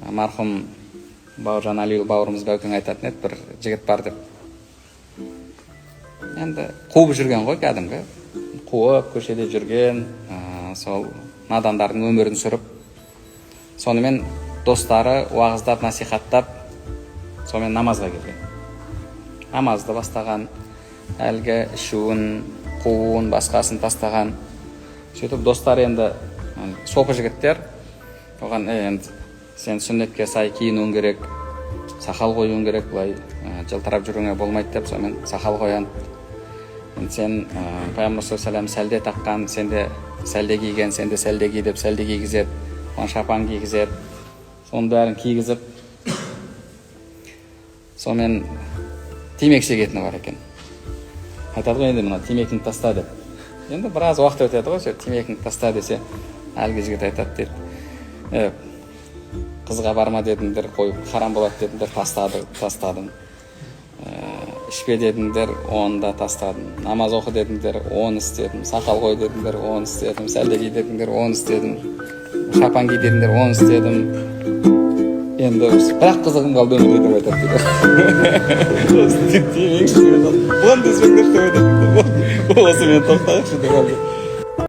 марқұм Бауыржан Алиұлы бауырымыз бәукең айтатын еді, бір жігіт бар деп. Енді қуып жүрген ғой, кәдімгі. Қуып, көшеде жүрген, сол надандардың өмірін сүріп. Сонымен достары уағыздап, насихаттап, сонымен намазға келген. Намазды бастаған, әлгі ішуін, қуын, басқасын тастаған. Сөйтіп достары енді сопы жігіттер, оған енді сен сүннетке сай киінуің керек, сақал қоюың керек, былай жылтырап жүруіңе болмайды деп, сонымен сақал қоян. Сен Пайғамбар саллаллаху сәлде таққан, сен де сәлде киген, сен де сәлде ки деп сәлде кигізеді, оған шапан кигізеді. Соның бәрін кигізіп, сонымен темекі шегетіні бар екен. Айтады ғой, енді мына темекіні таста деп. Енді біраз уақыт өтеді ғой, темекіні таста десе, әлгі жігіт айтады дейді. Қызға барма дедіңдер, қойып, харам болады дедіңдер, тастадым. Ішпе дедіңдер, оны да тастадым. Намаз оқы дедіңдер, оны істедім. Сақал қой дедіңдер, оны істедім. Сәлде ки дедіңдер, оны істедім. Шапан ки дедіңдер, оны істедім. Енді бірақ қызығым қалды өмірде деп айтады дейді. Бұған деспеңдер деп айтады. Осы мен тоқтайықшы деп алды.